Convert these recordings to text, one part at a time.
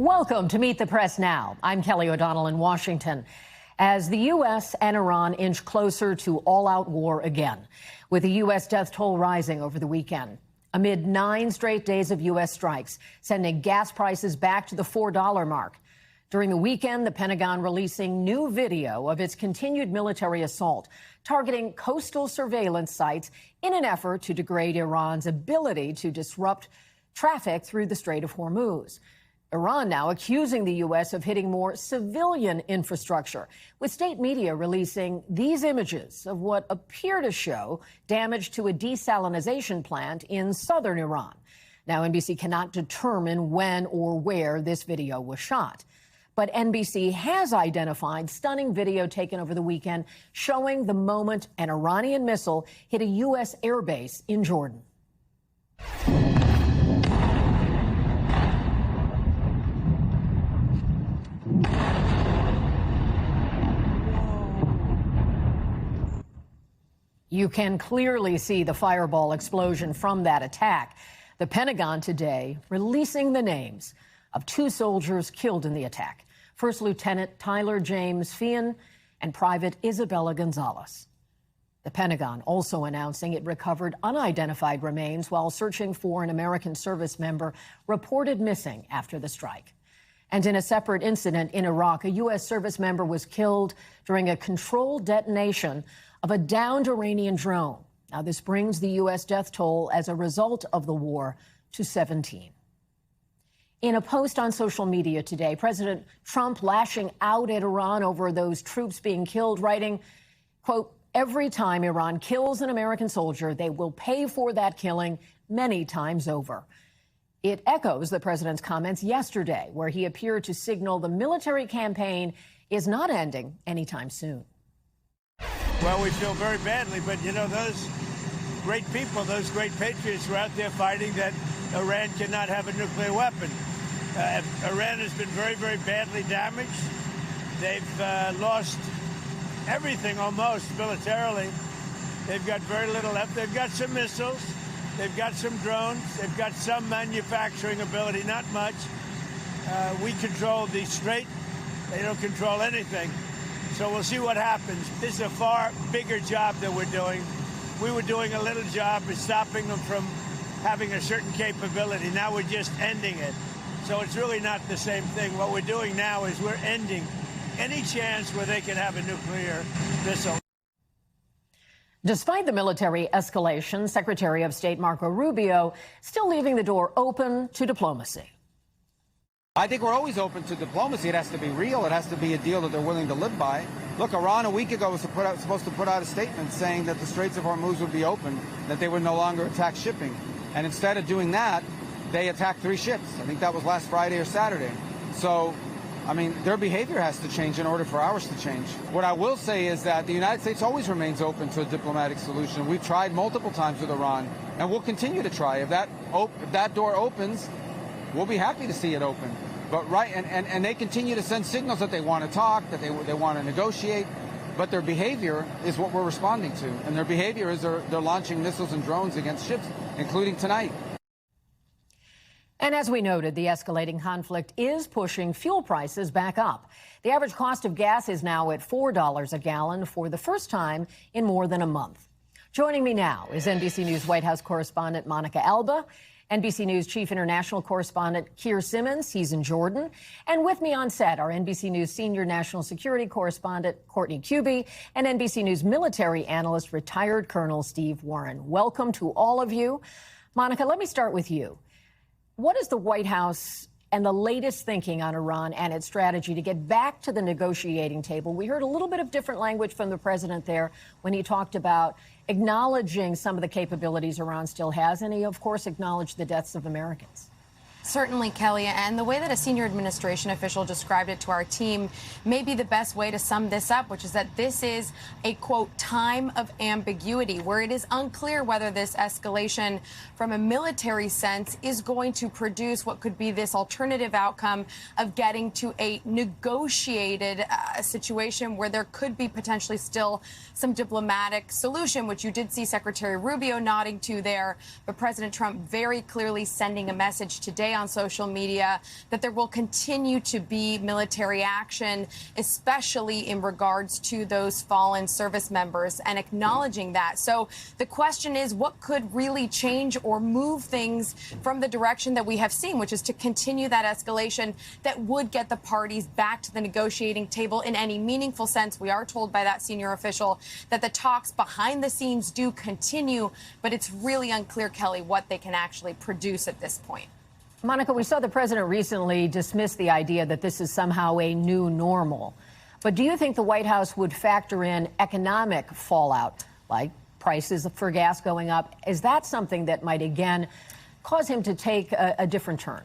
Welcome to Meet the Press Now. I'm Kelly O'Donnell in Washington. As the U.S. and Iran inch closer to all-out war again, with the U.S. death toll rising over the weekend, amid 9 straight days of U.S. strikes, sending gas prices back to the $4 mark. During the weekend, the Pentagon releasing new video of its continued military assault, targeting coastal surveillance sites in an effort to degrade Iran's ability to disrupt traffic through the Strait of Hormuz. Iran now accusing the U.S. of hitting more civilian infrastructure, with state media releasing these images of what appear to show damage to a desalinization plant in southern Iran. Now, NBC cannot determine when or where this video was shot. But NBC has identified stunning video taken over the weekend showing the moment an Iranian missile hit a U.S. airbase in Jordan. You can clearly see the fireball explosion from that attack. The Pentagon today releasing the names of 2 soldiers killed in the attack: First Lieutenant Tyler James Feehan and Private Isabella Gonzalez. The Pentagon also announcing it recovered unidentified remains while searching for an American service member reported missing after the strike. And in a separate incident in Iraq, a U.S. service member was killed during a controlled detonation of a downed Iranian drone. Now, this brings the U.S. death toll as a result of the war to 17. In a post on social media today, President Trump lashing out at Iran over those troops being killed, writing, quote, "Every time Iran kills an American soldier, they will pay for that killing many times over." It echoes the president's comments yesterday, where he appeared to signal the military campaign is not ending anytime soon. Well, we feel very badly, but, you know, those great people, those great patriots were out there fighting that Iran cannot have a nuclear weapon. Iran has been very, very badly damaged. They've lost everything almost militarily. They've got very little left. They've got some missiles. They've got some drones. They've got some manufacturing ability, not much. We control the Strait. They don't control anything. So we'll see what happens. This is a far bigger job that we're doing. We were doing a little job of stopping them from having a certain capability. Now we're just ending it. So it's really not the same thing. What we're doing now is we're ending any chance where they can have a nuclear missile. Despite the military escalation, Secretary of State Marco Rubio still leaving the door open to diplomacy. I think we're always open to diplomacy. It has to be real. It has to be a deal that they're willing to live by. Look, Iran a week ago was supposed to put out a statement saying that the Straits of Hormuz would be open, that they would no longer attack shipping. And instead of doing that, they attacked 3 ships. I think that was last Friday or Saturday. So, I mean, their behavior has to change in order for ours to change. What I will say is that the United States always remains open to a diplomatic solution. We've tried multiple times with Iran, and we'll continue to try. If that door opens, we'll be happy to see it open. But and they continue to send signals that they want to talk, that they want to negotiate, but their behavior is what we're responding to. And their behavior is they're launching missiles and drones against ships, including tonight. And as we noted, the escalating conflict is pushing fuel prices back up. The average cost of gas is now at $4 a gallon for the first time in more than a month. Joining me now is NBC News White House correspondent Monica Alba, NBC News Chief International Correspondent Keir Simmons, he's in Jordan, and with me on set are NBC News Senior National Security Correspondent Courtney Kube and NBC News Military Analyst Retired Colonel Steve Warren. Welcome to all of you. Monica, let me start with you. What is the White House and the latest thinking on Iran and its strategy to get back to the negotiating table? We heard a little bit of different language from the president there when he talked about acknowledging some of the capabilities Iran still has, and he, of course, acknowledged the deaths of Americans. Certainly, Kelly, and the way that a senior administration official described it to our team may be the best way to sum this up, which is that this is a, quote, time of ambiguity, where it is unclear whether this escalation from a military sense is going to produce what could be this alternative outcome of getting to a negotiated situation where there could be potentially still some diplomatic solution, which you did see Secretary Rubio nodding to there, but President Trump very clearly sending a message today say on social media that there will continue to be military action, especially in regards to those fallen service members, and acknowledging that. So the question is, what could really change or move things from the direction that we have seen, which is to continue that escalation that would get the parties back to the negotiating table in any meaningful sense. We are told by that senior official that the talks behind the scenes do continue, but it's really unclear, Kelly, what they can actually produce at this point. Monica, we saw the president recently dismiss the idea that this is somehow a new normal. But do you think the White House would factor in economic fallout, like prices for gas going up? Is that something that might, again, cause him to take a different turn?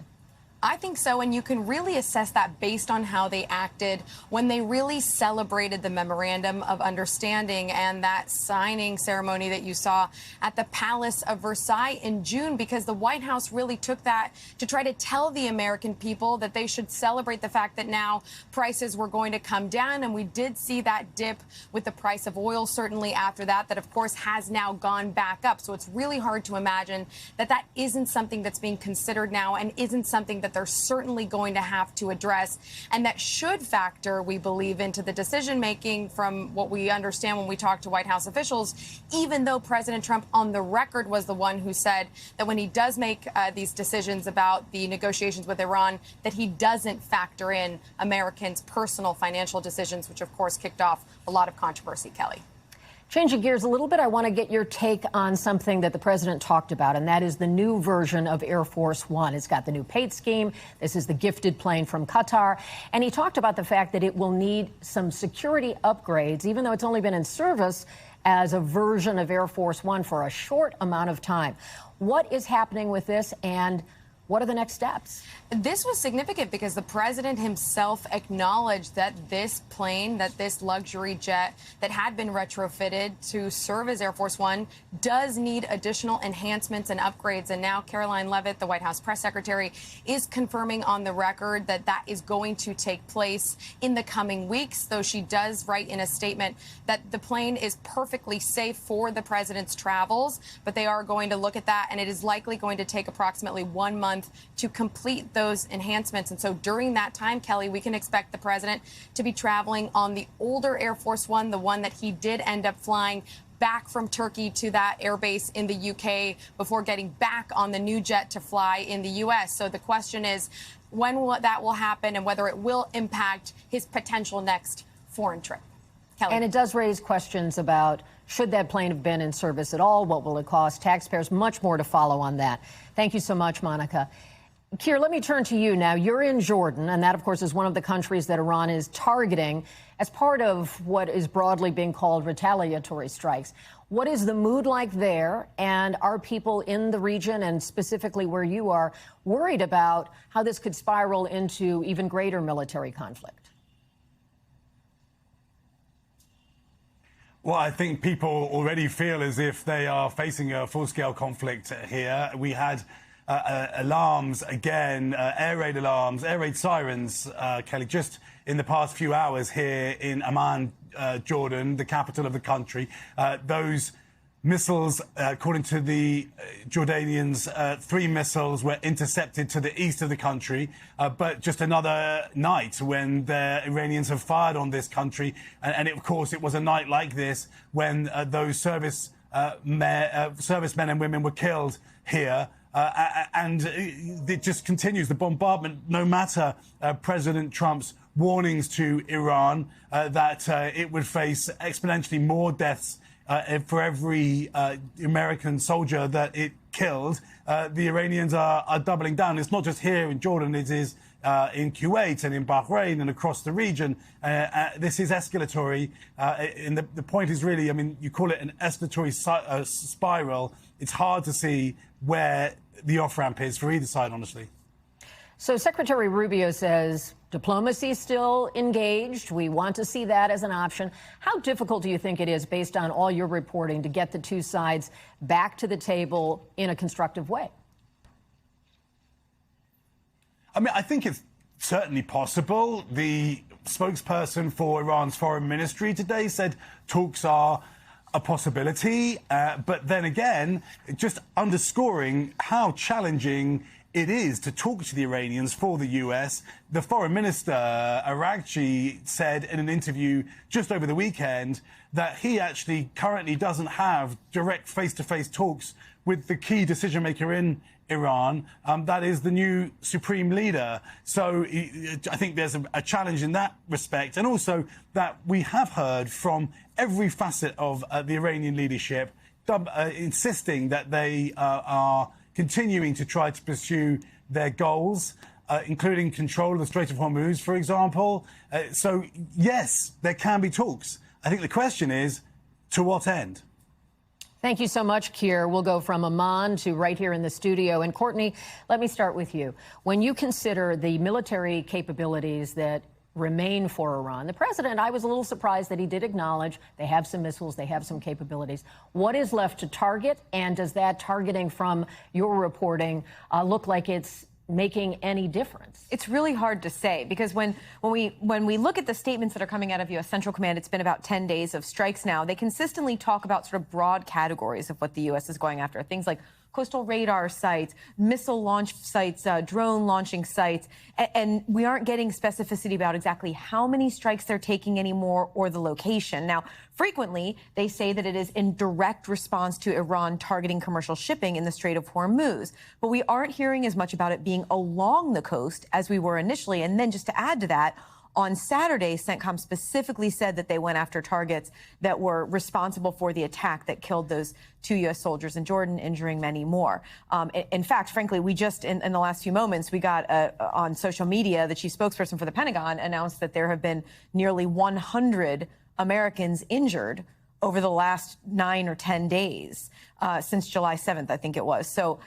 I think so, and you can really assess that based on how they acted when they really celebrated the Memorandum of Understanding and that signing ceremony that you saw at the Palace of Versailles in June, because the White House really took that to try to tell the American people that they should celebrate the fact that now prices were going to come down. And we did see that dip with the price of oil certainly after that, of course has now gone back up. So it's really hard to imagine that that isn't something that's being considered now and isn't something that they're certainly going to have to address, and that should factor, we believe, into the decision making from what we understand when we talk to White House officials, even though President Trump on the record was the one who said that when he does make these decisions about the negotiations with Iran, that he doesn't factor in Americans' personal financial decisions, which of course kicked off a lot of controversy, Kelly. Changing gears a little bit, I want to get your take on something that the president talked about, and that is the new version of Air Force One. It's got the new paint scheme. This is the gifted plane from Qatar. And he talked about the fact that it will need some security upgrades, even though it's only been in service as a version of Air Force One for a short amount of time. What is happening with this, and what are the next steps? This was significant because the president himself acknowledged that this plane, that this luxury jet that had been retrofitted to serve as Air Force One does need additional enhancements and upgrades. And now Caroline Leavitt, the White House press secretary, is confirming on the record that that is going to take place in the coming weeks, though she does write in a statement that the plane is perfectly safe for the president's travels, but they are going to look at that, and it is likely going to take approximately 1 month to complete those enhancements. And so during that time, Kelly, we can expect the president to be traveling on the older Air Force One, the one that he did end up flying back from Turkey to that airbase in the UK before getting back on the new jet to fly in the US. So the question is when that will happen and whether it will impact his potential next foreign trip. Kelly. And it does raise questions about, should that plane have been in service at all? What will it cost taxpayers? Much more to follow on that. Thank you so much, Monica. Keir, let me turn to you now. You're in Jordan, and that, of course, is one of the countries that Iran is targeting as part of what is broadly being called retaliatory strikes. What is the mood like there? And are people in the region, and specifically where you are, worried about how this could spiral into even greater military conflict? Well, I think people already feel as if they are facing a full-scale conflict here. We had alarms again, air raid alarms, air raid sirens, Kelly, just in the past few hours here in Amman, Jordan, the capital of the country. Those missiles, according to the Jordanians, 3 missiles were intercepted to the east of the country. But just another night when the Iranians have fired on this country. And of course, it was a night like this when those servicemen and women were killed here. And it just continues, the bombardment, no matter President Trump's warnings to Iran that it would face exponentially more deaths for every American soldier that it killed. The Iranians are doubling down. It's not just here in Jordan, it is in Kuwait and in Bahrain and across the region. This is escalatory. And the point is really, I mean, you call it an escalatory spiral. It's hard to see where the off-ramp is for either side, honestly. So Secretary Rubio says diplomacy is still engaged. We want to see that as an option. How difficult do you think it is, based on all your reporting, to get the two sides back to the table in a constructive way? I mean, I think it's certainly possible. The spokesperson for Iran's foreign ministry today said talks are a possibility. But then again, just underscoring how challenging it is to talk to the Iranians for the US. The foreign minister, Araghchi, said in an interview just over the weekend that he actually currently doesn't have direct face-to-face talks with the key decision maker in Iran. That is the new supreme leader. So I think there's a challenge in that respect. And also that we have heard from every facet of the Iranian leadership insisting that they are continuing to try to pursue their goals, including control of the Strait of Hormuz, for example. So, yes, there can be talks. I think the question is, to what end? Thank you so much, Keir. We'll go from Amman to right here in the studio. And Courtney, let me start with you. When you consider the military capabilities that remain for Iran, the president, I was a little surprised that he did acknowledge they have some missiles, they have some capabilities. What is left to target, and does that targeting from your reporting look like it's making any difference? It's really hard to say, because when we look at the statements that are coming out of U.S. Central Command, it's been about 10 days of strikes now. They consistently talk about sort of broad categories of what the U.S. is going after, things like coastal radar sites, missile launch sites, drone launching sites, and we aren't getting specificity about exactly how many strikes they're taking anymore or the location. Now, frequently, they say that it is in direct response to Iran targeting commercial shipping in the Strait of Hormuz, but we aren't hearing as much about it being along the coast as we were initially. And then just to add to that, on Saturday, CENTCOM specifically said that they went after targets that were responsible for the attack that killed those 2 U.S. soldiers in Jordan, injuring many more. In fact, frankly, we just, in the last few moments, we got on social media, the chief spokesperson for the Pentagon announced that there have been nearly 100 Americans injured over the last 9 or 10 days, since July 7th, I think it was. So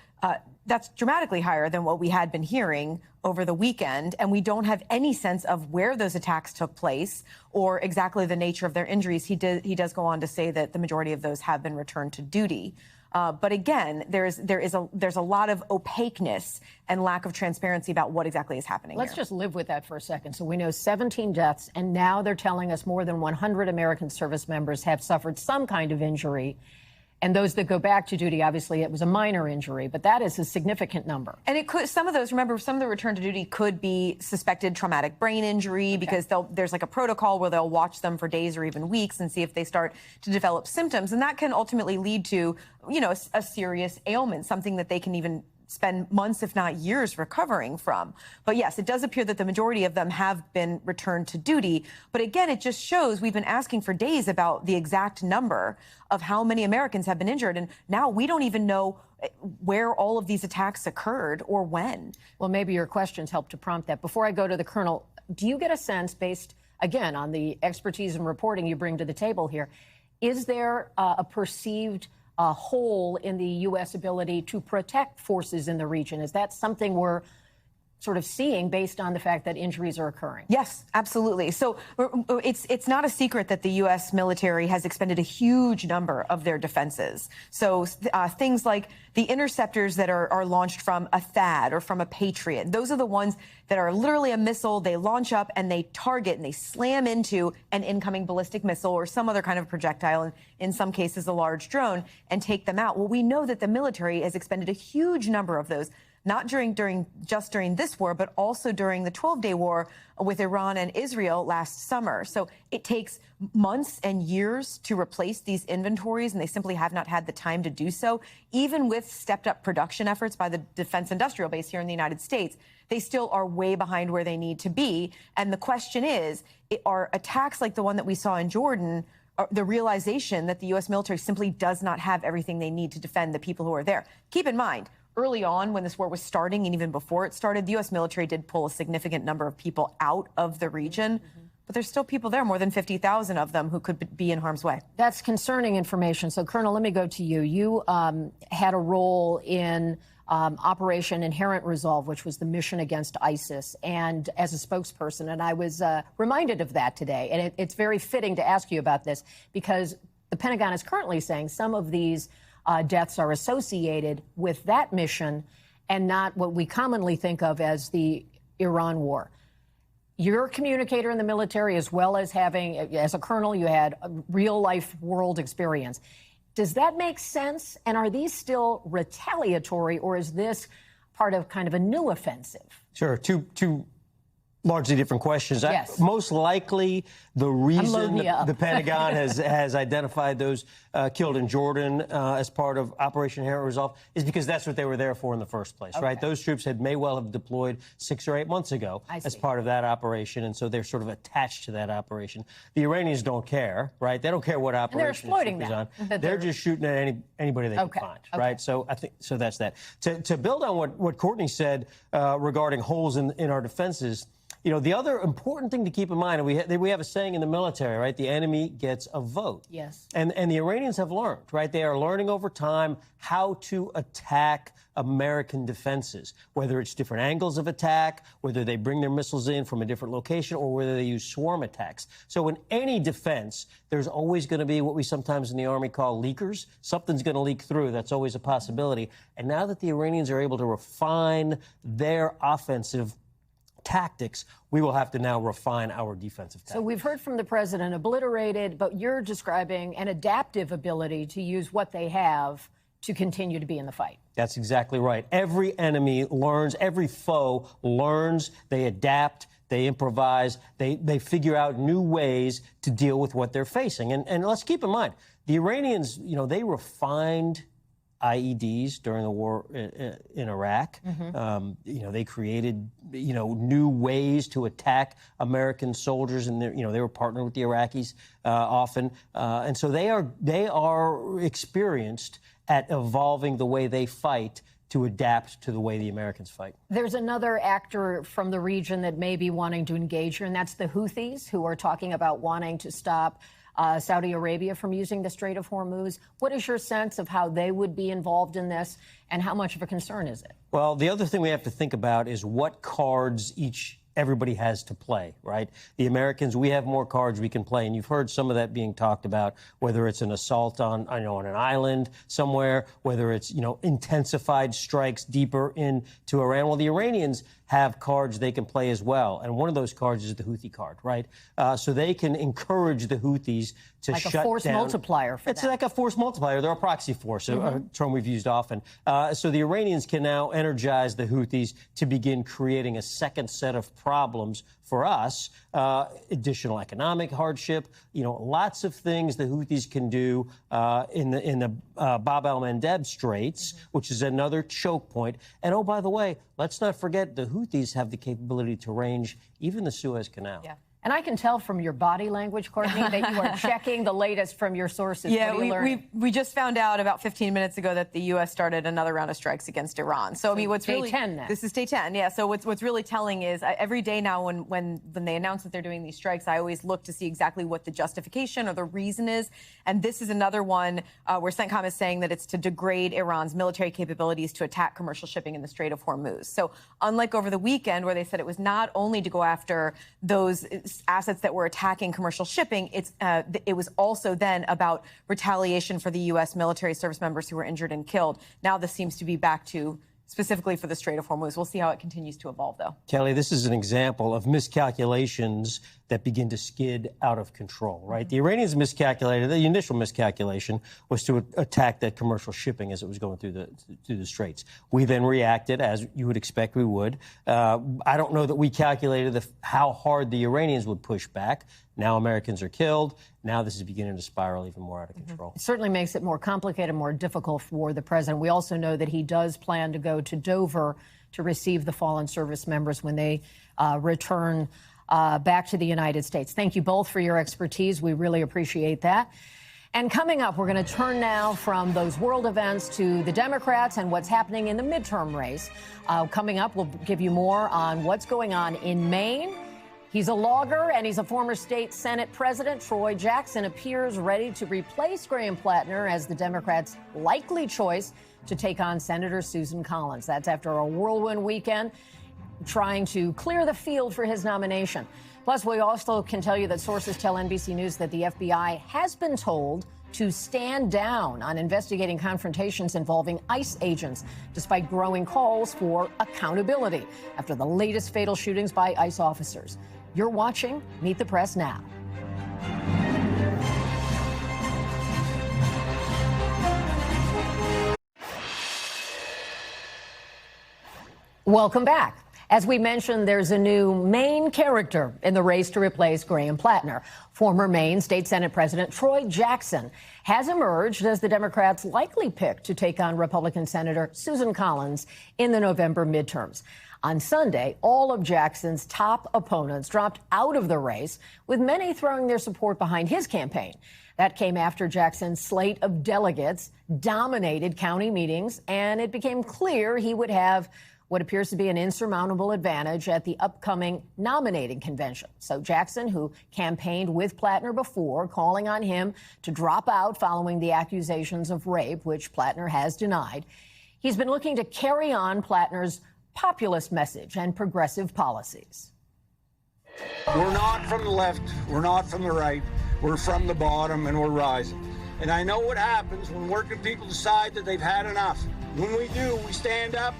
that's dramatically higher than what we had been hearing over the weekend, and we don't have any sense of where those attacks took place or exactly the nature of their injuries. He does go on to say that the majority of those have been returned to duty. But again, there's a lot of opaqueness and lack of transparency about what exactly is happening. Let's just live with that for a second. So we know 17 deaths, and now they're telling us more than 100 American service members have suffered some kind of injury. And those that go back to duty, obviously, it was a minor injury, but that is a significant number. And it could, some of those, remember, some of the return to duty could be suspected traumatic brain injury, because there's like a protocol where they'll watch them for days or even weeks and see if they start to develop symptoms. And that can ultimately lead to, you know, a serious ailment, something that they can even spend months, if not years, recovering from. But yes, it does appear that the majority of them have been returned to duty. But again, it just shows we've been asking for days about the exact number of how many Americans have been injured. And now we don't even know where all of these attacks occurred or when. Well, maybe your questions help to prompt that. Before I go to the Colonel, do you get a sense, based, again, on the expertise and reporting you bring to the table here, is there a perceived hole in the U.S. ability to protect forces in the region? Is that something we're sort of seeing based on the fact that injuries are occurring? Yes, absolutely. So it's not a secret that the U.S. military has expended a huge number of their defenses. So things like the interceptors that are launched from a THAAD or from a Patriot, those are the ones that are literally a missile. They launch up and they target and they slam into an incoming ballistic missile or some other kind of projectile, and in some cases a large drone, and take them out. Well, we know that the military has expended a huge number of those, not just during this war, but also during the 12-day war with Iran and Israel last summer. So it takes months and years to replace these inventories, and they simply have not had the time to do so. Even with stepped-up production efforts by the Defense Industrial Base here in the United States, they still are way behind where they need to be. And the question is, are attacks like the one that we saw in Jordan the realization that the U.S. military simply does not have everything they need to defend the people who are there? Keep in mind, early on, when this war was starting, and even before it started, the U.S. military did pull a significant number of people out of the region. But there's still people there, more than 50,000 of them, who could be in harm's way. That's concerning information. So, Colonel, let me go to you. You had a role in Operation Inherent Resolve, which was the mission against ISIS, and as a spokesperson. And I was reminded of that today. And it's very fitting to ask you about this, because the Pentagon is currently saying some of these deaths are associated with that mission and not what we commonly think of as the Iran war. You're a communicator in the military, as well as having, as a colonel, you had a real-life world experience. Does that make sense? And are these still retaliatory, or is this part of kind of a new offensive? Sure. Two largely different questions. Yes. Most likely, the reason the the Pentagon has identified those killed in Jordan as part of Operation Inherent Resolve is because that's what they were there for in the first place, right? Those troops may well have deployed 6 or 8 months ago as part of that operation, and so they're sort of attached to that operation. The Iranians don't care, right? They don't care what operation is on. They're just shooting at anybody they can find, right? So I think that's that. To build on what Courtney said regarding holes in our defenses. You know, the other important thing to keep in mind, and we have a saying in the military, right? The enemy gets a vote. Yes. And the Iranians have learned, right? They are learning over time how to attack American defenses, whether it's different angles of attack, whether they bring their missiles in from a different location, or whether they use swarm attacks. So in any defense, there's always going to be what we sometimes in the Army call leakers. Something's going to leak through. That's always a possibility. And now that the Iranians are able to refine their offensive tactics, we will have to now refine our defensive tactics. So we've heard from the president obliterated, but you're describing an adaptive ability to use what they have to continue to be in the fight. That's exactly right. Every enemy learns, every foe learns, they adapt, they improvise, they figure out new ways to deal with what they're facing. And let's keep in mind, the Iranians, you know, they refined IEDs during the war in Iraq. You know, they created, you know, new ways to attack American soldiers, and you know, they were partnered with the Iraqis often, and so they are experienced at evolving the way they fight to adapt to the way the Americans fight. There's another actor from the region that may be wanting to engage here, and that's the Houthis, who are talking about wanting to stop Saudi Arabia from using the Strait of Hormuz. What is your sense of how they would be involved in this, and how much of a concern is it? Well, the other thing we have to think about is what cards everybody has to play, right? The Americans, we have more cards we can play, and you've heard some of that being talked about, whether it's an assault on an island somewhere, whether it's, you know, intensified strikes deeper into Iran. Well, the Iranians have cards they can play as well, and one of those cards is the Houthi card, right? So they can encourage the Houthis to shut down. Like a force multiplier for It's like a force multiplier. They're a proxy force, a term we've used often. So the Iranians can now energize the Houthis to begin creating a second set of problems for us, additional economic hardship, you know, lots of things the Houthis can do in the Bab el-Mandeb Straits, which is another choke point. And oh, by the way, let's not forget the Houthis have the capability to range even the Suez Canal. Yeah. And I can tell from your body language, Courtney, that you are checking the latest from your sources. Yeah, we just found out about 15 minutes ago that the U.S. started another round of strikes against Iran. So I mean, what's day really 10 then. This is day 10. Yeah. So what's really telling is every day now when they announce that they're doing these strikes, I always look to see exactly what the justification or the reason is. And this is another one where CENTCOM is saying that it's to degrade Iran's military capabilities to attack commercial shipping in the Strait of Hormuz. So unlike over the weekend where they said it was not only to go after those assets that were attacking commercial shipping, it was also then about retaliation for the U.S. military service members who were injured and killed. Now this seems to be back to specifically for the Strait of Hormuz. We'll see how it continues to evolve, though. Kelly, this is an example of miscalculations that begin to skid out of control, right? The Iranians miscalculated. The initial miscalculation was to attack that commercial shipping as it was going through the straits. We then reacted, as you would expect we would. I don't know that we calculated how hard the Iranians would push back. Now Americans are killed. Now this is beginning to spiral even more out of control. It certainly makes it more complicated, more difficult for the president. We also know that he does plan to go to Dover to receive the fallen service members when they return back to the United States. Thank you both for your expertise. We really appreciate that. And coming up, we're going to turn now from those world events to the Democrats and what's happening in the midterm race. Coming up, we'll give you more on what's going on in Maine. He's a lawyer and he's a former state Senate president. Troy Jackson appears ready to replace Graham Platner as the Democrats' likely choice to take on Senator Susan Collins. That's after a whirlwind weekend trying to clear the field for his nomination. Plus, we also can tell you that sources tell NBC News that the FBI has been told to stand down on investigating confrontations involving ICE agents, despite growing calls for accountability after the latest fatal shootings by ICE officers. You're watching Meet the Press now. Welcome back. As we mentioned, there's a new Maine character in the race to replace Graham Platner. Former Maine State Senate President Troy Jackson has emerged as the Democrats' likely pick to take on Republican Senator Susan Collins in the November midterms. On Sunday, all of Jackson's top opponents dropped out of the race, with many throwing their support behind his campaign. That came after Jackson's slate of delegates dominated county meetings, and it became clear he would have what appears to be an insurmountable advantage at the upcoming nominating convention. So Jackson, who campaigned with Platner before, calling on him to drop out following the accusations of rape, which Platner has denied, he's been looking to carry on Platner's populist message and progressive policies. We're not from the left, we're not from the right, we're from the bottom, and we're rising. And I know what happens when working people decide that they've had enough. When we do, we stand up,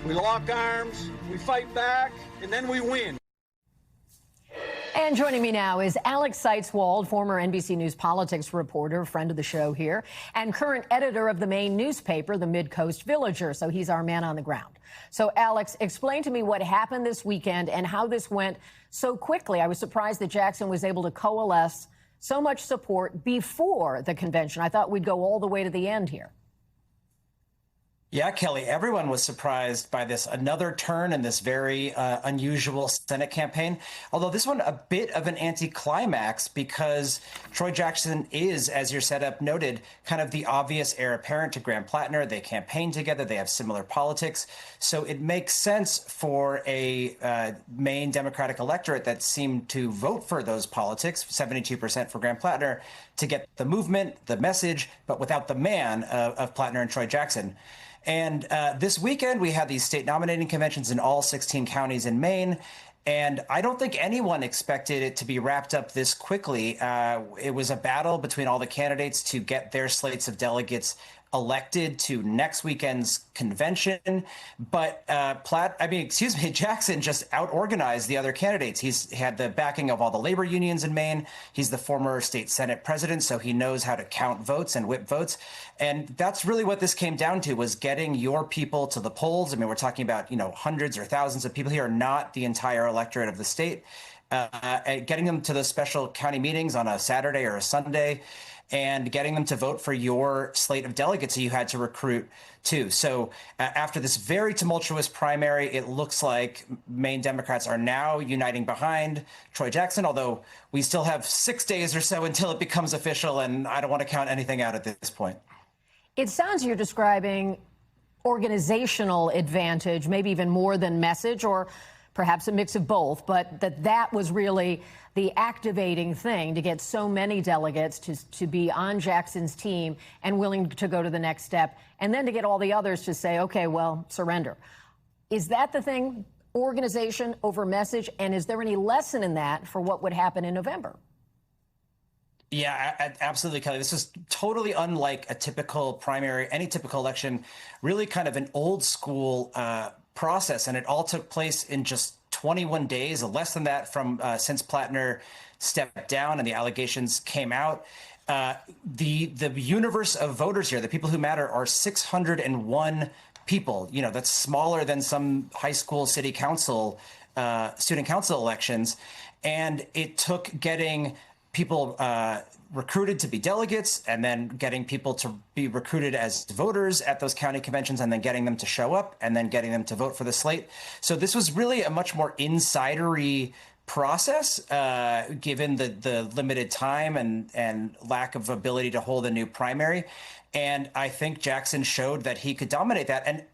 we lock arms, we fight back, and then we win. And joining me now is Alex Seitzwald, former NBC News politics reporter, friend of the show here, and current editor of the Maine newspaper, the Mid-Coast Villager. So he's our man on the ground. So, Alex, explain to me what happened this weekend and how this went so quickly. I was surprised that Jackson was able to coalesce so much support before the convention. I thought we'd go all the way to the end here. Yeah, Kelly, everyone was surprised by this, another turn in this very unusual Senate campaign. Although this one a bit of an anticlimax because Troy Jackson is, as your setup noted, kind of the obvious heir apparent to Graham Platner. They campaign together. They have similar politics. So it makes sense for a Maine Democratic electorate that seemed to vote for those politics, 72% for Graham Platner, to get the movement, the message, but without the man of Platner and Troy Jackson. And this weekend, we had these state nominating conventions in all 16 counties in Maine. And I don't think anyone expected it to be wrapped up this quickly. It was a battle between all the candidates to get their slates of delegates elected to next weekend's convention. But Jackson just out-organized the other candidates. He had the backing of all the labor unions in Maine. He's the former state Senate president, so he knows how to count votes and whip votes. And that's really what this came down to, was getting your people to the polls. I mean, we're talking about, hundreds or thousands of people here, not the entire electorate of the state, getting them to those special county meetings on a Saturday or a Sunday, and getting them to vote for your slate of delegates that you had to recruit too. So after this very tumultuous primary, it looks like Maine Democrats are now uniting behind Troy Jackson, although we still have 6 days or so until it becomes official, and I don't want to count anything out at this point. It sounds you're describing organizational advantage, maybe even more than message, or perhaps a mix of both, but that was really the activating thing to get so many delegates to be on Jackson's team and willing to go to the next step, and then to get all the others to say, okay, well, surrender. Is that the thing, organization over message, and is there any lesson in that for what would happen in November? Yeah, absolutely, Kelly. This is totally unlike a typical primary, any typical election, really kind of an old school process. And it all took place in just 21 days, less than that from since Platner stepped down and the allegations came out. The universe of voters here, the people who matter, are 601 people. That's smaller than some high school city council, student council elections. And it took getting people recruited to be delegates, and then getting people to be recruited as voters at those county conventions, and then getting them to show up, and then getting them to vote for the slate. So this was really a much more insidery process, given the limited time and lack of ability to hold a new primary. And I think Jackson showed that he could dominate that. And,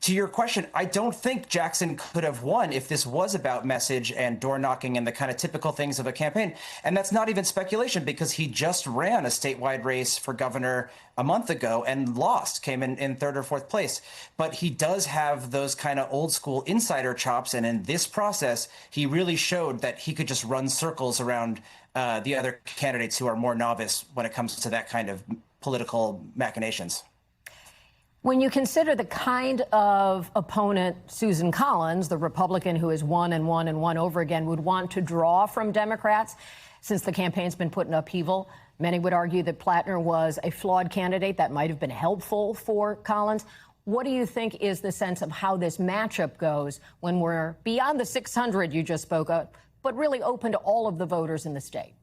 to your question, I don't think Jackson could have won if this was about message and door knocking and the kind of typical things of a campaign. And that's not even speculation, because he just ran a statewide race for governor a month ago and lost, came in third or fourth place. But he does have those kind of old school insider chops. And in this process, he really showed that he could just run circles around the other candidates who are more novice when it comes to that kind of political machinations. When you consider the kind of opponent Susan Collins, the Republican who has won and won and won over again, would want to draw from Democrats, since the campaign's been put in upheaval, many would argue that Platner was a flawed candidate that might have been helpful for Collins. What do you think is the sense of how this matchup goes when we're beyond the 600 you just spoke of, but really open to all of the voters in the state?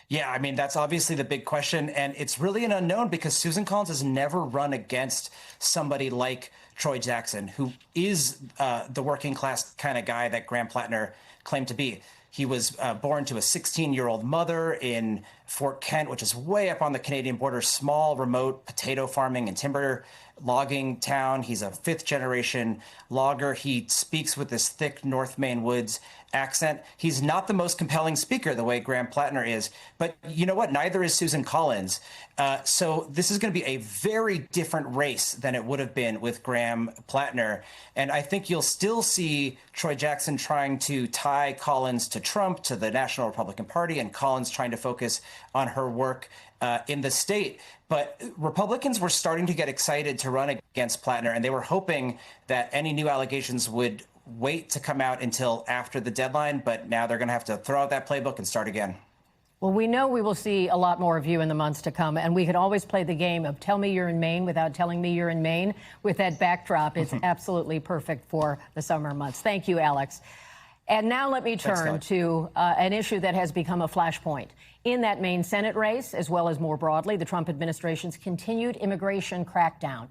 Yeah, I mean, that's obviously the big question. And it's really an unknown because Susan Collins has never run against somebody like Troy Jackson, who is the working class kind of guy that Graham Platner claimed to be. He was born to a 16-year-old mother in Fort Kent, which is way up on the Canadian border, small, remote potato farming and timber logging town. He's a fifth-generation logger. He speaks with this thick North Maine woods accent. He's not the most compelling speaker the way Graham Platner is, but you know what? Neither is Susan Collins. So this is going to be a very different race than it would have been with Graham Platner. And I think you'll still see Troy Jackson trying to tie Collins to Trump, to the National Republican Party, and Collins trying to focus on her work in the state. But Republicans were starting to get excited to run against Platner, and they were hoping that any new allegations would wait to come out until after the deadline. But now they're going to have to throw out that playbook and start again. Well, we know we will see a lot more of you in the months to come, and we could always play the game of tell me you're in Maine without telling me you're in Maine. With that backdrop, it's absolutely perfect for the summer months. Thank you, Alex. And now let me turn to an issue that has become a flashpoint. In that Maine Senate race, as well as more broadly, the Trump administration's continued immigration crackdown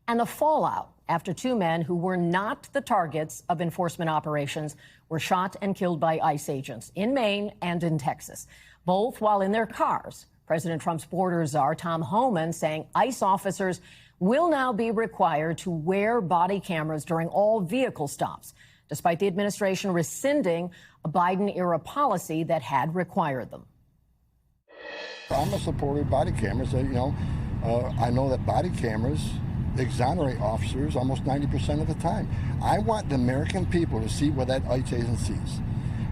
and the fallout after two men who were not the targets of enforcement operations were shot and killed by ICE agents in Maine and in Texas, both while in their cars. President Trump's border czar, Tom Homeland, saying ICE officers will now be required to wear body cameras during all vehicle stops, despite the administration rescinding a Biden-era policy that had required them. I'm a supporter of body cameras. I know that body cameras exonerate officers almost 90% of the time. I want the American people to see what that ICE agent sees.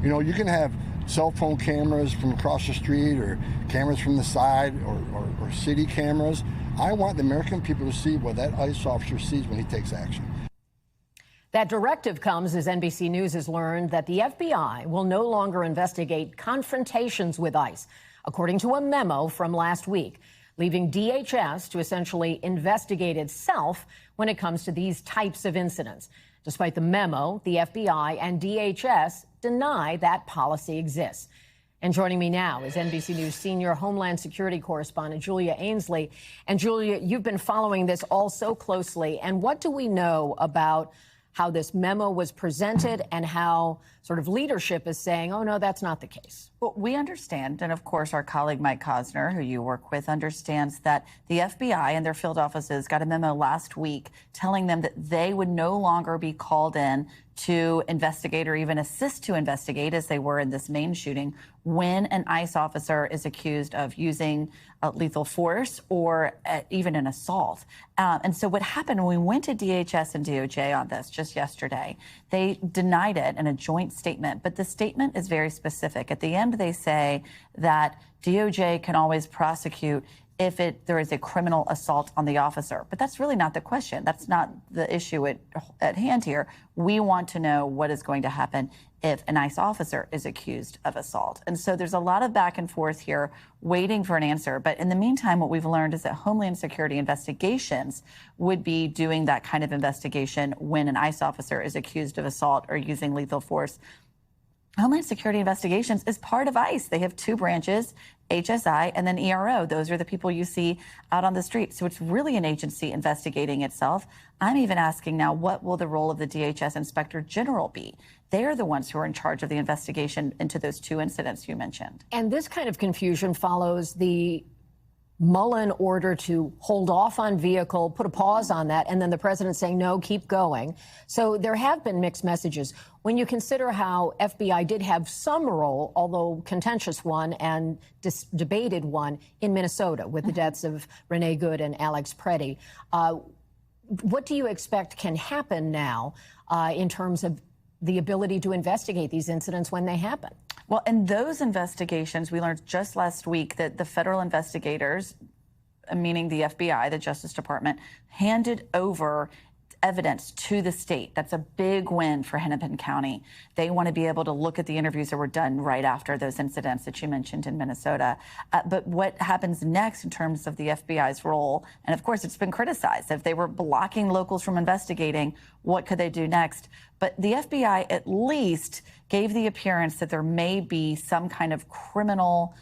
You know, you can have cell phone cameras from across the street or cameras from the side or city cameras. I want the American people to see what that ICE officer sees when he takes action. That directive comes as NBC News has learned that the FBI will no longer investigate confrontations with ICE, according to a memo from last week, leaving DHS to essentially investigate itself when it comes to these types of incidents. Despite the memo, the FBI and DHS deny that policy exists. And joining me now is NBC News senior Homeland Security correspondent Julia Ainsley. And Julia, you've been following this all so closely. And what do we know about how this memo was presented and how sort of leadership is saying, oh, no, that's not the case? Well, we understand, and of course our colleague Mike Cosner, who you work with, understands that the FBI and their field offices got a memo last week telling them that they would no longer be called in to investigate or even assist to investigate, as they were in this Maine shooting, when an ICE officer is accused of using lethal force or even an assault. And so what happened when we went to DHS and DOJ on this just yesterday, they denied it in a joint statement, but the statement is very specific. At the end, they say that DOJ can always prosecute if there is a criminal assault on the officer. But that's really not the question. That's not the issue at hand here. We want to know what is going to happen if an ICE officer is accused of assault. And so there's a lot of back and forth here waiting for an answer. But in the meantime, what we've learned is that Homeland Security investigations would be doing that kind of investigation when an ICE officer is accused of assault or using lethal force. Homeland Security Investigations is part of ICE. They have two branches, HSI and then ERO. Those are the people you see out on the street. So it's really an agency investigating itself. I'm even asking now, what will the role of the DHS Inspector General be? They're the ones who are in charge of the investigation into those two incidents you mentioned. And this kind of confusion follows the Mullen order to hold off on vehicle, put a pause on that, and then the president saying, no, keep going. So there have been mixed messages. When you consider how FBI did have some role, although contentious one and debated one, in Minnesota with the deaths of Renee Good and Alex Preddy, what do you expect can happen now in terms of the ability to investigate these incidents when they happen? Well, in those investigations, we learned just last week that the federal investigators, meaning the FBI, the Justice Department, handed over evidence to the state. That's a big win for Hennepin County. They want to be able to look at the interviews that were done right after those incidents that you mentioned in Minnesota. But what happens next in terms of the FBI's role, and of course it's been criticized, if they were blocking locals from investigating, what could they do next? But the FBI at least gave the appearance that there may be some kind of criminal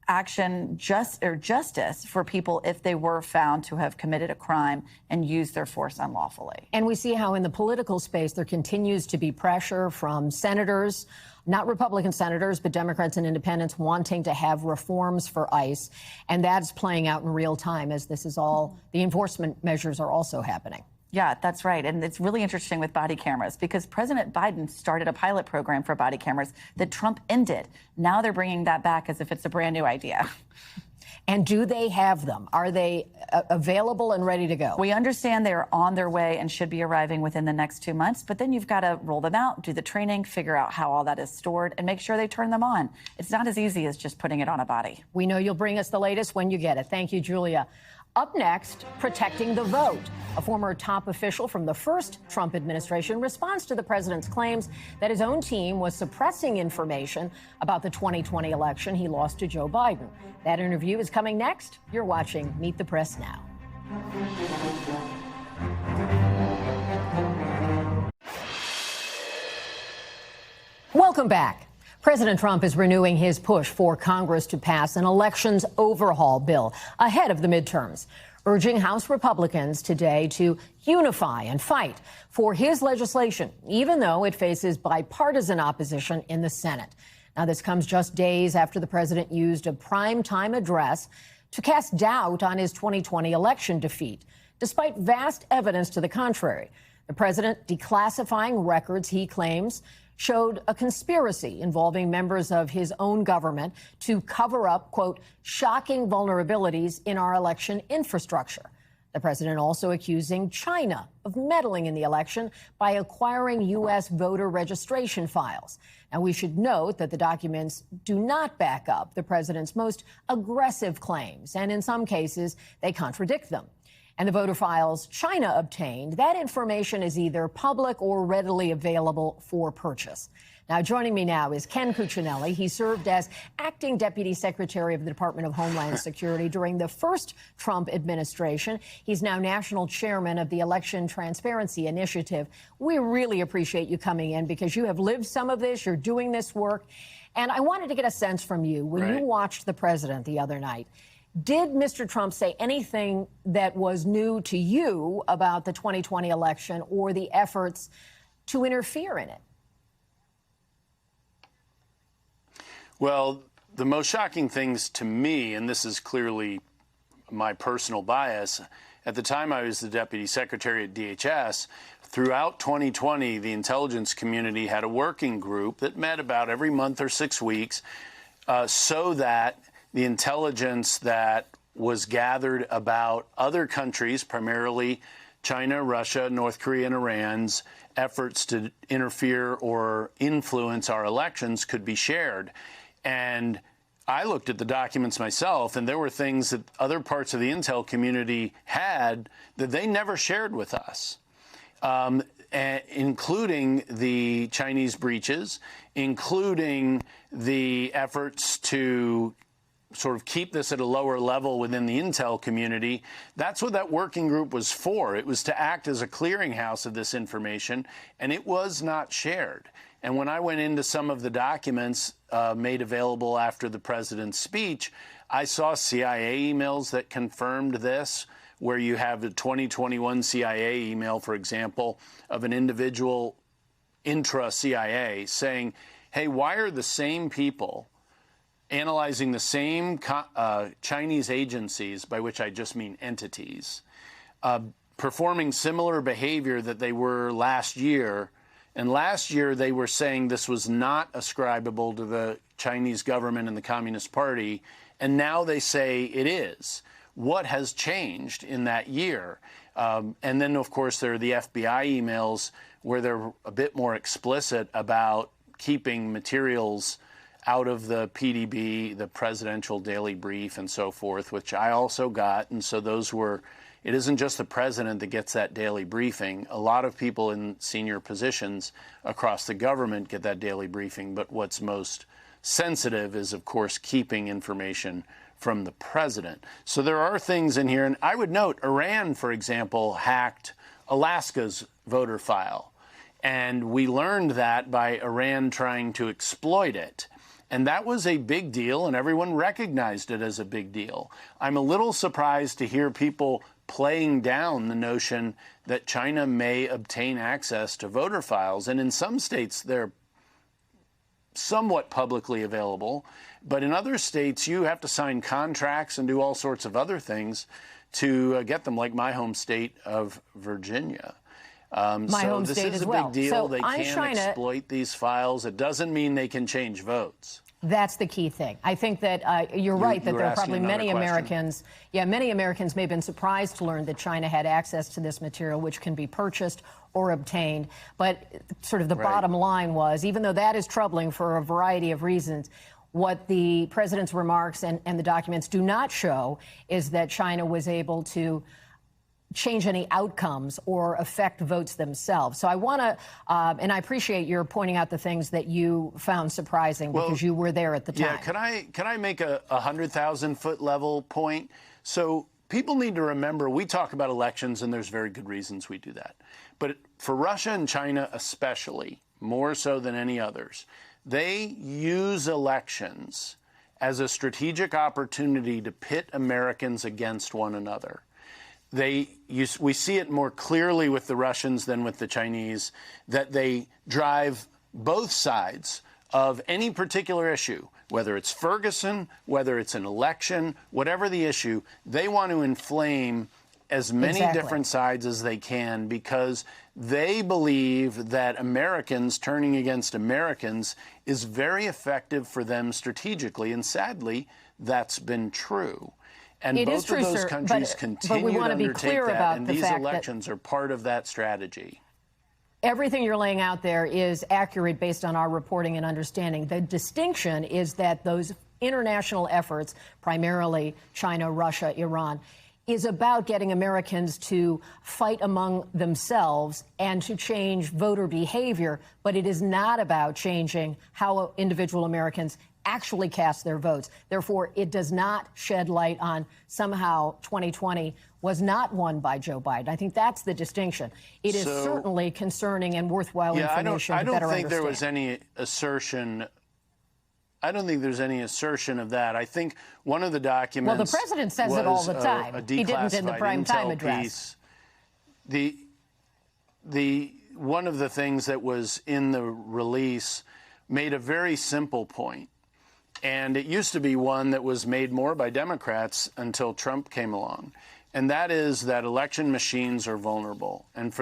action justice for people if they were found to have committed a crime and used their force unlawfully. And we see how in the political space there continues to be pressure from senators, not Republican senators, but Democrats and independents wanting to have reforms for ICE. And that's playing out in real time as this is all, the enforcement measures are also happening. Yeah, that's right. And it's really interesting with body cameras because President Biden started a pilot program for body cameras that Trump ended. Now they're bringing that back as if it's a brand new idea. And do they have them? Are they available and ready to go? We understand they are on their way and should be arriving within the next 2 months, but then you've got to roll them out, do the training, figure out how all that is stored, and make sure they turn them on. It's not as easy as just putting it on a body. We know you'll bring us the latest when you get it. Thank you, Julia. Up next, protecting the vote. A former top official from the first Trump administration responds to the president's claims that his own team was suppressing information about the 2020 election he lost to Joe Biden. That interview is coming next. You're watching Meet the Press Now. Welcome back. President Trump is renewing his push for Congress to pass an elections overhaul bill ahead of the midterms, urging House Republicans today to unify and fight for his legislation, even though it faces bipartisan opposition in the Senate. Now, this comes just days after the president used a primetime address to cast doubt on his 2020 election defeat, despite vast evidence to the contrary. The president declassifying records he claims showed a conspiracy involving members of his own government to cover up, quote, shocking vulnerabilities in our election infrastructure. The president also accusing China of meddling in the election by acquiring U.S. voter registration files. Now, we should note that the documents do not back up the president's most aggressive claims, and in some cases, they contradict them. And the voter files China obtained, that information is either public or readily available for purchase. Now, joining me now is Ken Cuccinelli. He served as acting deputy secretary of the Department of Homeland Security during the first Trump administration. He's now national chairman of the Election Transparency Initiative. We really appreciate you coming in because you have lived some of this. You're doing this work. And I wanted to get a sense from you when you watched the president the other night. Did Mr. Trump say anything that was new to you about the 2020 election or the efforts to interfere in it? Well, the most shocking things to me, and this is clearly my personal bias, at the time I was the deputy secretary at DHS, throughout 2020, the intelligence community had a working group that met about every month or 6 weeks so that the intelligence that was gathered about other countries, primarily China, Russia, North Korea, and Iran's efforts to interfere or influence our elections could be shared. And I looked at the documents myself, and there were things that other parts of the intel community had that they never shared with us, including the Chinese breaches, including the efforts to sort of keep this at a lower level within the intel community. That's what that working group was for. It was to act as a clearinghouse of this information, and it was not shared. And when I went into some of the documents made available after the president's speech, I saw CIA emails that confirmed this, where you have the 2021 CIA email, for example, of an individual intra-CIA saying, hey, why are the same people analyzing the same Chinese agencies, by which I just mean entities, performing similar behavior that they were last year. And last year they were saying this was not ascribable to the Chinese government and the Communist Party, and now they say it is. What has changed in that year? And then, of course, there are the FBI emails where they're a bit more explicit about keeping materials out of the PDB, the Presidential Daily Brief, and so forth, which I also got. And so those were it isn't just the president that gets that daily briefing. A lot of people in senior positions across the government get that daily briefing. But what's most sensitive is, of course, keeping information from the president. So there are things in here. And I would note Iran, for example, hacked Alaska's voter file. And we learned that by Iran trying to exploit it. And that was a big deal, and everyone recognized it as a big deal. I'm a little surprised to hear people playing down the notion that China may obtain access to voter files. And in some states, they're somewhat publicly available. But in other states, you have to sign contracts and do all sorts of other things to get them, like my home state of Virginia. So this is a big deal. They can exploit these files. It doesn't mean they can change votes. That's the key thing. I think that you're right that there are probably many Americans. Yeah, many Americans may have been surprised to learn that China had access to this material, which can be purchased or obtained. But sort of the bottom line was, even though that is troubling for a variety of reasons, what the president's remarks and the documents do not show is that China was able to change any outcomes or affect votes themselves. So I want to, and I appreciate your pointing out the things that you found surprising because you were there at the time. Yeah, can I make a 100,000-foot level point? So people need to remember, we talk about elections, and there's very good reasons we do that. But for Russia and China especially, more so than any others, they use elections as a strategic opportunity to pit Americans against one another. We see it more clearly with the Russians than with the Chinese, that they drive both sides of any particular issue, whether it's Ferguson, whether it's an election, whatever the issue, they want to inflame as many different sides as they can because they believe that Americans turning against Americans is very effective for them strategically. And sadly, that's been true. And both of those countries continue to undertake that, and these elections are part of that strategy. Everything you're laying out there is accurate based on our reporting and understanding. The distinction is that those international efforts, primarily China, Russia, Iran, is about getting Americans to fight among themselves and to change voter behavior, but it is not about changing how individual Americans actually cast their votes. Therefore, it does not shed light on somehow 2020 was not won by Joe Biden. I think that's the distinction. It is certainly concerning and worthwhile information to better understand. I don't think there was any assertion. I don't think there's any assertion of that. I think one of the documents. Well, the president says it all the time. He didn't in the prime time address. One of the things that was in the release made a very simple point. And it used to be one that was made more by Democrats until Trump came along. And that is that election machines are vulnerable. And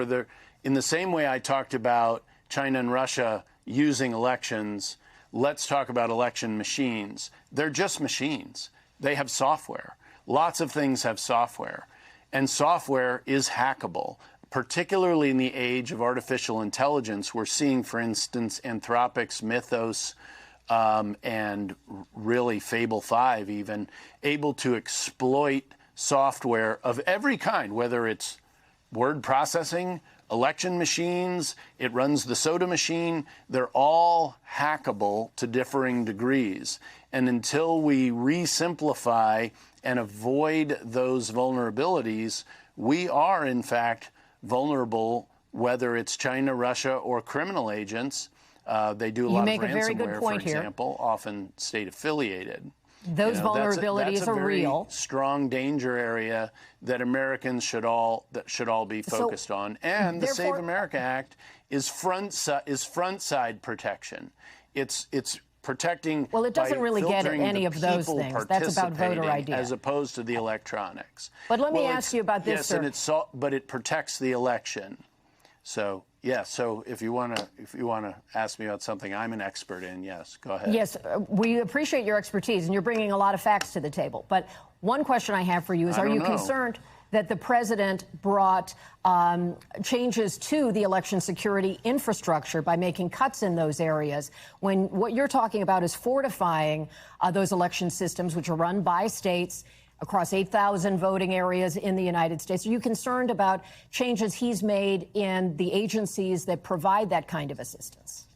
in the same way I talked about China and Russia using elections, let's talk about election machines. They're just machines. They have software. Lots of things have software. And software is hackable, particularly in the age of artificial intelligence. We're seeing, for instance, Anthropic's Mythos and really Fable 5 even, able to exploit software of every kind, whether it's word processing, election machines, it runs the soda machine. They're all hackable to differing degrees. And until we re-simplify and avoid those vulnerabilities, we are, in fact, vulnerable, whether it's China, Russia, or criminal agents. They do a lot of ransomware, for example, often state-affiliated. Those vulnerabilities are real. That's a very strong danger area that Americans should all be focused on. And the Save America Act is front side protection. It's protecting. Well, it doesn't really get at any of those things. That's about voter ID, as opposed to the electronics. But let me ask you about this, sir. Yes, but it protects the election. So. Yeah, so if you want to ask me about something I'm an expert in, yes, go ahead. Yes, we appreciate your expertise, and you're bringing a lot of facts to the table. But one question I have for you is, are you concerned that the president brought changes to the election security infrastructure by making cuts in those areas, when what you're talking about is fortifying those election systems, which are run by states, across 8,000 voting areas in the United States. Are you concerned about changes he's made in the agencies that provide that kind of assistance?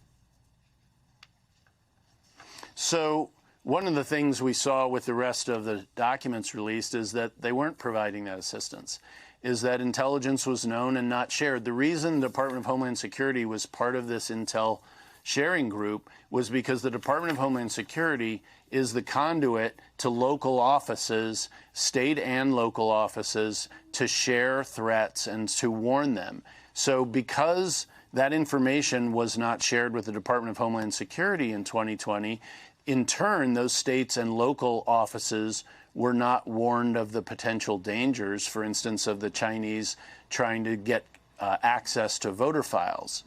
So one of the things we saw with the rest of the documents released is that they weren't providing that assistance, is that intelligence was known and not shared. The reason the Department of Homeland Security was part of this intel sharing group was because the Department of Homeland Security is the conduit to local offices, state and local offices, to share threats and to warn them. So because that information was not shared with the Department of Homeland Security in 2020, in turn, those states and local offices were not warned of the potential dangers, for instance, of the Chinese trying to get access to voter files.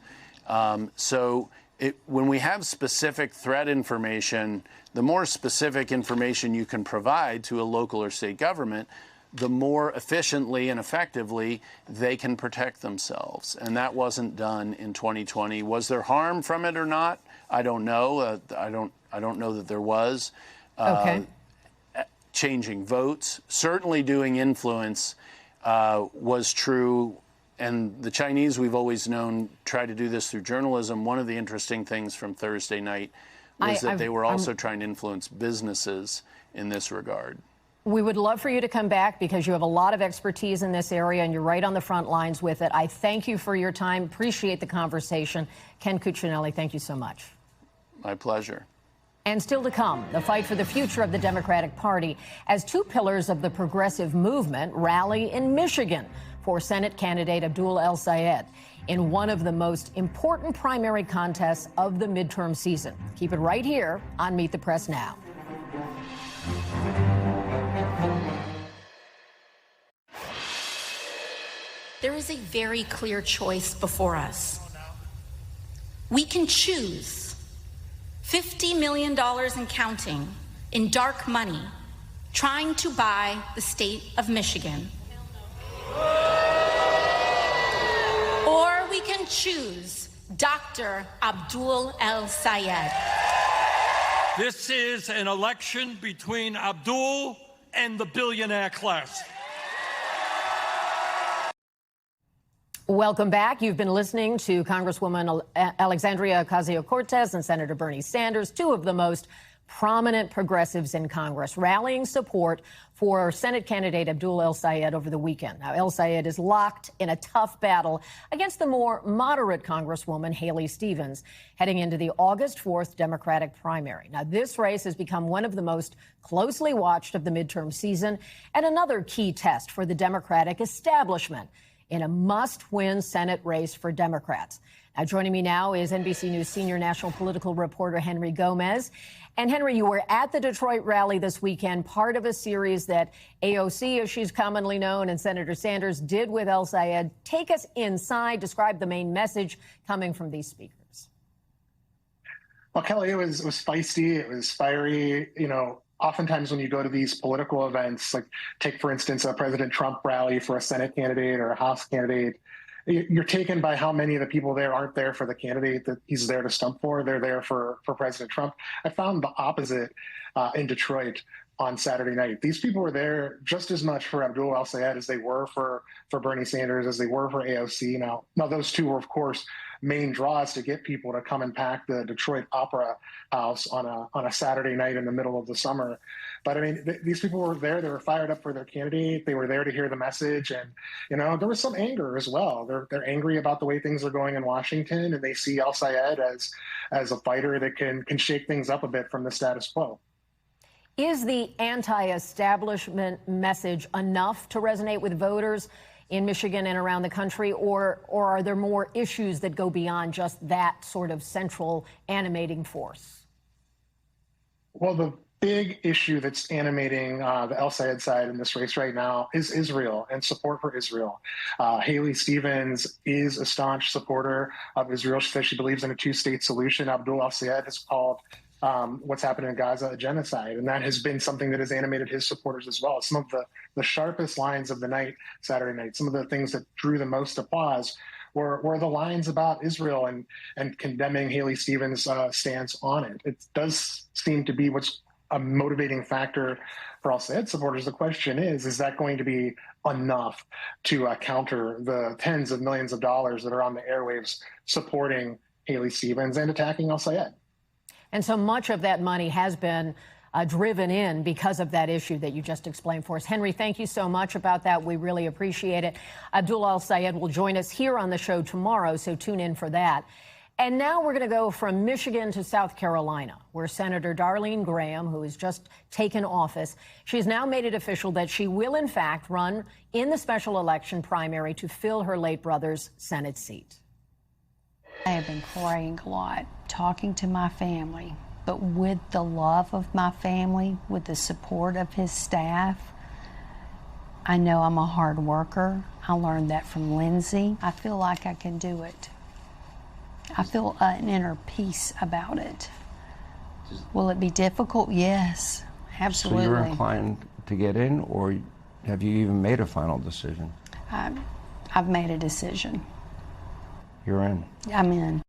When we have specific threat information, the more specific information you can provide to a local or state government, the more efficiently and effectively they can protect themselves. And that wasn't done in 2020. Was there harm from it or not? I don't know. I don't know that there was. Okay. Changing votes, certainly doing influence was true. And the Chinese, we've always known, try to do this through journalism. One of the interesting things from Thursday night was that they were also trying to influence businesses in this regard. We would love for you to come back because you have a lot of expertise in this area and you're right on the front lines with it. I thank you for your time. Appreciate the conversation. Ken Cuccinelli, thank you so much. My pleasure. And still to come, the fight for the future of the Democratic Party as two pillars of the progressive movement rally in Michigan for Senate candidate Abdul El-Sayed in one of the most important primary contests of the midterm season. Keep it right here on Meet the Press Now. There is a very clear choice before us. We can choose $50 million and counting in dark money trying to buy the state of Michigan. Or we can choose Dr. Abdul El-Sayed. This is an election between Abdul and the billionaire class. Welcome back. You've been listening to Congresswoman Alexandria Ocasio-Cortez and Senator Bernie Sanders, two of the most prominent progressives in Congress, rallying support for Senate candidate Abdul El-Sayed over the weekend. Now, El-Sayed is locked in a tough battle against the more moderate Congresswoman Haley Stevens heading into the August 4th Democratic primary. Now, this race has become one of the most closely watched of the midterm season and another key test for the Democratic establishment in a must-win Senate race for Democrats. Now, joining me now is NBC News senior national political reporter Henry Gomez. And Henry, you were at the Detroit rally this weekend, part of a series that AOC, as she's commonly known, and Senator Sanders did with El-Sayed. Take us inside, describe the main message coming from these speakers. Well, Kelly, it was feisty, it was fiery. You know, oftentimes when you go to these political events, like take, for instance, a President Trump rally for a Senate candidate or a House candidate, you're taken by how many of the people there aren't there for the candidate that he's there to stump for. They're there for President Trump. I found the opposite in Detroit on Saturday night. These people were there just as much for Abdul El-Sayed as they were for Bernie Sanders, as they were for AOC. Now those two were, of course, main draws to get people to come and pack the Detroit Opera House on a Saturday night in the middle of the summer. But I mean, these people were there. They were fired up for their candidate. They were there to hear the message. And, you know, there was some anger as well. They're angry about the way things are going in Washington, and they see El-Sayed as a fighter that can shake things up a bit from the status quo. Is the anti-establishment message enough to resonate with voters in Michigan and around the country, or are there more issues that go beyond just that sort of central animating force? Well, the big issue that's animating the El-Sayed side in this race right now is Israel and support for Israel. Haley Stevens is a staunch supporter of Israel. She says she believes in a two-state solution. Abdul El-Sayed has called what's happening in Gaza a genocide, and that has been something that has animated his supporters as well. Some of the sharpest lines of the night, Saturday night, some of the things that drew the most applause were the lines about Israel and condemning Haley Stevens' stance on it. It does seem to be what's a motivating factor for al-Sayed supporters. The question is that going to be enough to counter the tens of millions of dollars that are on the airwaves supporting Haley Stevens and attacking al-Sayed? And so much of that money has been driven in because of that issue that you just explained for us. Henry, thank you so much about that. We really appreciate it. Abdul al-Sayed will join us here on the show tomorrow, so tune in for that. And now we're going to go from Michigan to South Carolina, where Senator Darlene Graham, who has just taken office, she's now made it official that she will, in fact, run in the special election primary to fill her late brother's Senate seat. I have been praying a lot, talking to my family, but with the love of my family, with the support of his staff. I know I'm a hard worker. I learned that from Lindsay. I feel like I can do it. I feel an inner peace about it. Will it be difficult? Yes, absolutely. So you're inclined to get in, or have you even made a final decision? I've made a decision. You're in. I'm in.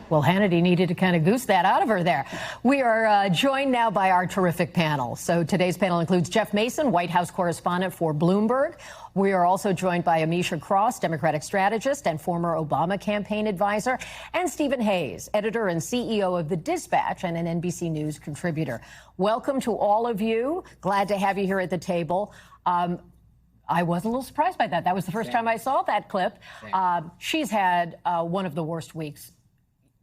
Well, Hannity needed to kind of goose that out of her there. We are joined now by our terrific panel. So today's panel includes Jeff Mason, White House correspondent for Bloomberg. We are also joined by Amisha Cross, Democratic strategist and former Obama campaign advisor, and Stephen Hayes, editor and CEO of The Dispatch and an NBC News contributor. Welcome to all of you. Glad to have you here at the table. I was a little surprised by that. That was the first time I saw that clip. She's had one of the worst weeks.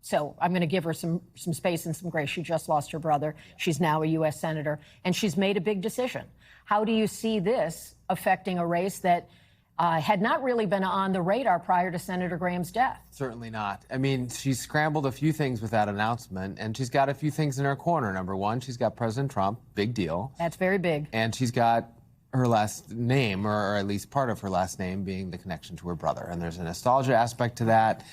So I'm going to give her some space and some grace. She just lost her brother. She's now a U.S. senator, and she's made a big decision. How do you see this affecting a race that had not really been on the radar prior to Senator Graham's death? Certainly not. I mean, she's scrambled a few things with that announcement, and she's got a few things in her corner. Number one, she's got President Trump, big deal. That's very big. And she's got her last name, or at least part of her last name, being the connection to her brother. And there's a nostalgia aspect to that.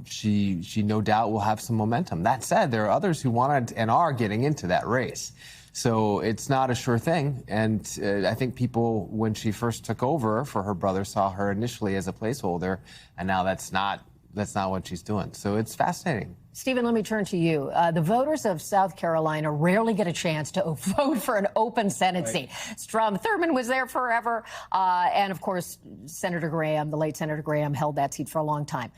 She no doubt will have some momentum. That said, there are others who wanted and are getting into that race. So it's not a sure thing. And I think people, when she first took over for her brother, saw her initially as a placeholder, and now that's not what she's doing. So it's fascinating. Stephen, let me turn to you. The voters of South Carolina rarely get a chance to vote for an open Senate seat. Strom Thurmond was there forever. And, of course, Senator Graham, the late Senator Graham, held that seat for a long time.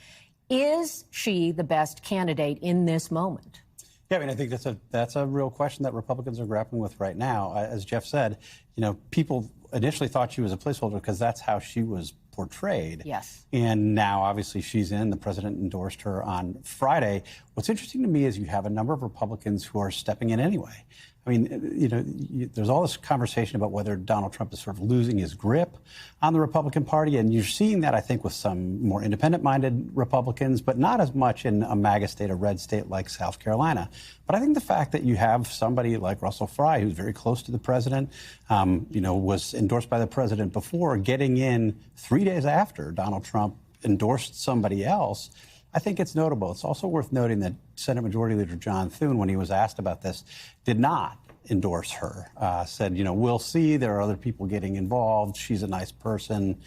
Is she the best candidate in this moment? Yeah, I mean, I think that's a real question that Republicans are grappling with right now. As Jeff said, you know, people initially thought she was a placeholder because that's how she was portrayed. Yes. And now, obviously, she's in. The president endorsed her on Friday. What's interesting to me is you have a number of Republicans who are stepping in anyway. I mean, you know, there's all this conversation about whether Donald Trump is sort of losing his grip on the Republican Party, and you're seeing that, I think, with some more independent-minded Republicans, but not as much in a MAGA state, a red state like South Carolina. But I think the fact that you have somebody like Russell Fry, who's very close to the president, you know, was endorsed by the president before, getting in 3 days after Donald Trump endorsed somebody else, I think it's notable. It's also worth noting that Senate Majority Leader John Thune, when he was asked about this, did not endorse her. Said, you know, we'll see. There are other people getting involved. She's a nice person.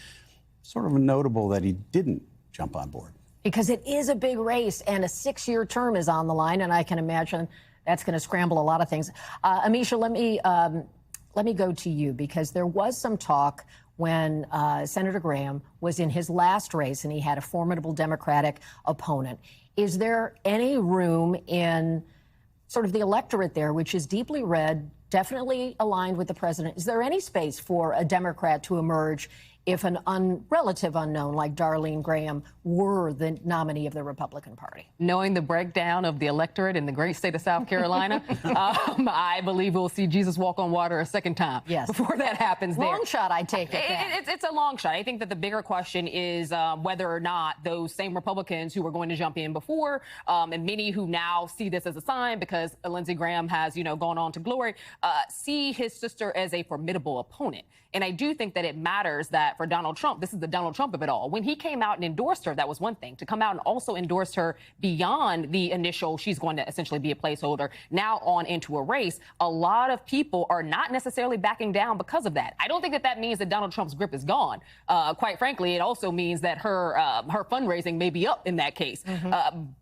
Sort of notable that he didn't jump on board. Because it is a big race, and a 6-year term is on the line, and I can imagine that's going to scramble a lot of things. Amisha, let me go to you, because there was some talk when Senator Graham was in his last race and he had a formidable Democratic opponent. Is there any room in sort of the electorate there, which is deeply red, definitely aligned with the president? Is there any space for a Democrat to emerge if an relative unknown like Darlene Graham were the nominee of the Republican Party? Knowing the breakdown of the electorate in the great state of South Carolina, I believe we'll see Jesus walk on water a second time. Yes. Before that happens there. Long shot, I take it. It's a long shot. I think that the bigger question is whether or not those same Republicans who were going to jump in before, and many who now see this as a sign because Lindsey Graham has, you know, gone on to glory, see his sister as a formidable opponent. And I do think that it matters that that for Donald Trump, this is the Donald Trump of it all. When he came out and endorsed her, that was one thing. To come out and also endorse her beyond the initial, she's going to essentially be a placeholder, now on into a race, a lot of people are not necessarily backing down because of that. I don't think that that means that Donald Trump's grip is gone. Quite frankly, it also means that her fundraising may be up in that case.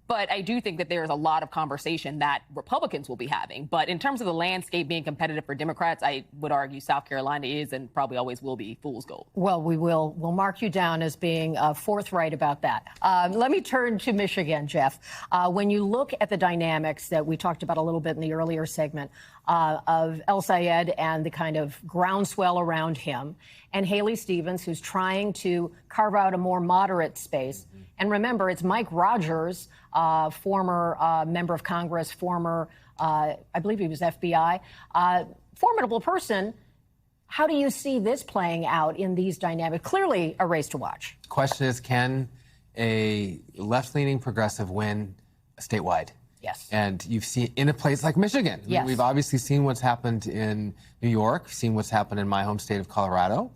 But I do think that there's a lot of conversation that Republicans will be having. But in terms of the landscape being competitive for Democrats, I would argue South Carolina is and probably always will be fool's gold. Well, we'll mark you down as being forthright about that. Let me turn to Michigan, Jeff. When you look at the dynamics that we talked about a little bit in the earlier segment of El Sayed and the kind of groundswell around him, and Haley Stevens, who's trying to carve out a more moderate space. And remember, it's Mike Rogers, former member of Congress, former, I believe he was FBI, formidable person. How do you see this playing out in these dynamics? Clearly a race to watch. The question is, can a left-leaning progressive win statewide? Yes. And you've seen in a place like Michigan. Yes. I mean, we've obviously seen what's happened in New York, seen what's happened in my home state of Colorado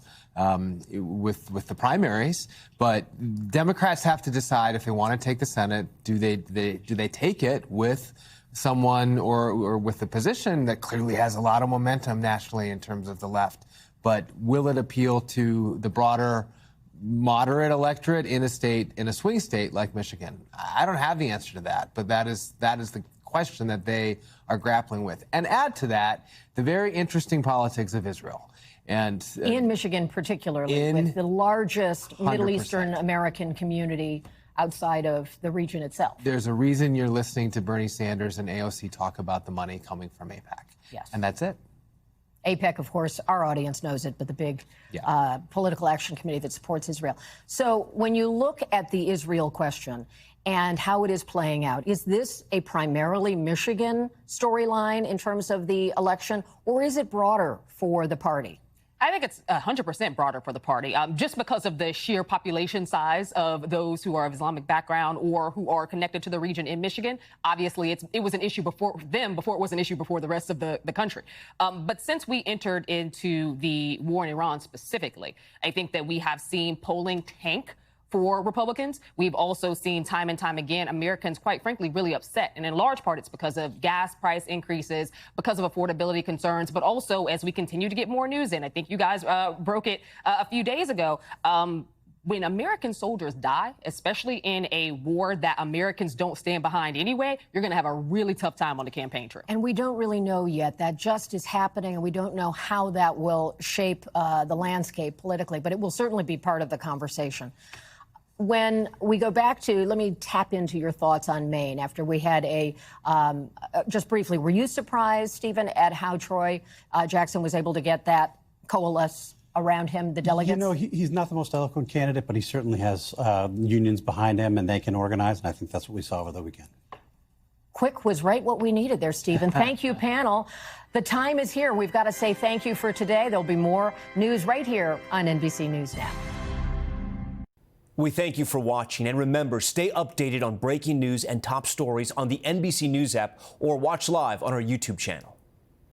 with the primaries. But Democrats have to decide if they want to take the Senate. Do they take it with someone or with a position that clearly has a lot of momentum nationally in terms of the left? But will it appeal to the broader moderate electorate in a swing state like Michigan? I don't have the answer to that, but that is the question that they are grappling with. And add to that the very interesting politics of Israel. And in Michigan particularly, with the largest 100%. Middle Eastern American community outside of the region itself. There's a reason you're listening to Bernie Sanders and AOC talk about the money coming from AIPAC. Yes. And that's it. AIPAC, of course, our audience knows it, but the big political action committee that supports Israel. So when you look at the Israel question and how it is playing out, is this a primarily Michigan storyline in terms of the election, or is it broader for the party? I think it's 100% broader for the party, just because of the sheer population size of those who are of Islamic background or who are connected to the region in Michigan. Obviously, it was an issue before them, before it was an issue before the rest of the country. But since we entered into the war in Iran specifically, I think that we have seen polling tank for Republicans. We've also seen time and time again Americans, quite frankly, really upset. And in large part, it's because of gas price increases, because of affordability concerns, but also as we continue to get more news in. I think you guys broke it a few days ago. When American soldiers die, especially in a war that Americans don't stand behind anyway, you're going to have a really tough time on the campaign trail. And we don't really know yet. That just is happening, and we don't know how that will shape the landscape politically, but it will certainly be part of the conversation. When we go back to, let me tap into your thoughts on Maine after we had just briefly, were you surprised, Stephen, at how Troy Jackson was able to get that coalesce around him, the delegates? You know, he's not the most eloquent candidate, but he certainly has unions behind him, and they can organize, and I think that's what we saw over the weekend. Quick was right what we needed there, Stephen. Thank you, panel. The time is here. We've got to say thank you for today. There'll be more news right here on NBC News Now. We thank you for watching, and remember, stay updated on breaking news and top stories on the NBC News app or watch live on our YouTube channel.